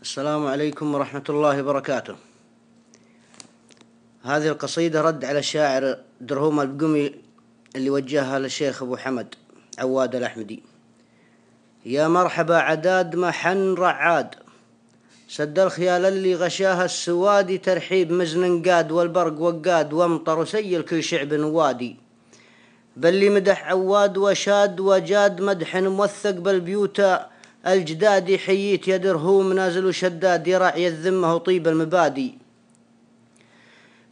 السلام عليكم ورحمة الله وبركاته. هذه القصيدة رد على الشاعر درهوم البقمي اللي وجهها للشيخ أبو حمد عواد الأحمدي. يا مرحبا عداد ما حن رعاد، سد الخيال اللي غشاها السوادي، ترحيب مزن قاد والبرق وقاد، وامطر وسيل كل شعب وادي. بل مدح عواد وشاد وجاد، مدح موثق بالبيوت الجداد، حييت يا درهوم نازل وشداد، يا راعي الذمة وطيب المبادي.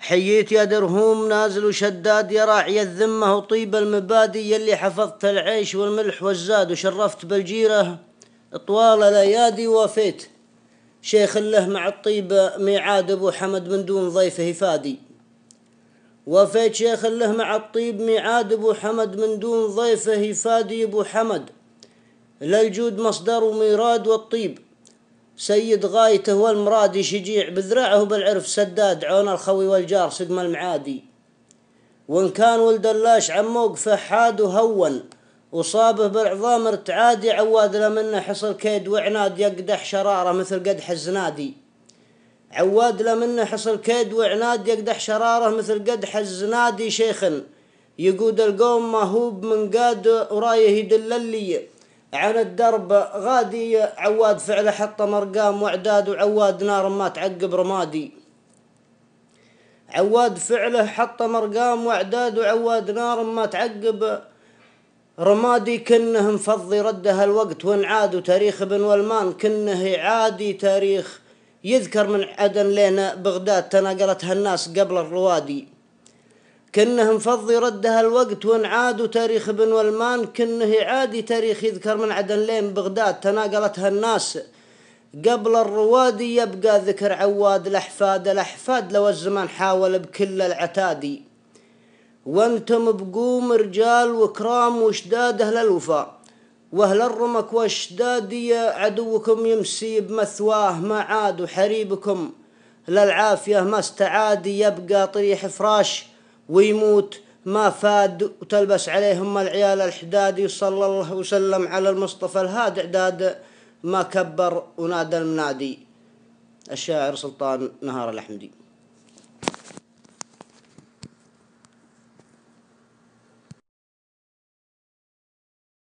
حييت يا درهوم نازل وشداد، يا راعي الذمة وطيب المبادي، يلي حفظت العيش والملح والزاد، وشرفت بالجيرة طوال الايادي. وفيت شيخ له مع الطيب ميعاد، ابو حمد من دون ضيفه فادي. وفيت شيخ له مع الطيب ميعاد، ابو حمد من دون ضيفه فادي. ابو حمد للجود مصدر وميراد، والطيب سيد غايته والمرادي، شجيع بذراعه بالعرف سداد، عون الخوي والجار سقم المعادي. وان كان ولد اللاش عموق فحاد وهون، وصابه بالعظام ارتعادي، عواد لمنه حصل كيد وعناد، يقدح شراره مثل قدح الزنادي. عواد لمنه حصل كيد وعناد، يقدح شراره مثل قدح الزنادي. شيخ يقود القوم ما هو من قاد، ورايه يدل اللي عن الدرب غادي. عواد فعله حط مرقام واعداد، وعواد نار ما تعقب رمادي. عواد فعله حط مرقام واعداد، وعواد نار ما تعقب رمادي. كنه مفضي ردها الوقت وانعاد، وتاريخ ابن والمان كنه عادي. تاريخ يذكر من عدن لين بغداد، تناقلتها الناس قبل الروادي. كنه مفضي ردها الوقت وانعاد، وتاريخ ابن والمان كنه عادي. تاريخ يذكر من عدن لين بغداد، تناقلتها الناس قبل الروادي. يبقى ذكر عواد الأحفاد، الأحفاد لو الزمان حاول بكل العتادي. وانتم بقوم رجال وكرام وشداد أهل الوفا، واهل الرمك والشدادي. عدوكم يمسي بمثواه ما عاد، وحريبكم للعافية ما استعاد. يبقى طريح فراش ويموت ما فاد، وتلبس عليهم العيال الحدادي. صلى الله وسلم على المصطفى الهاد، اعداد ما كبر ونادى المنادي. الشاعر سلطان نهار الأحمدي.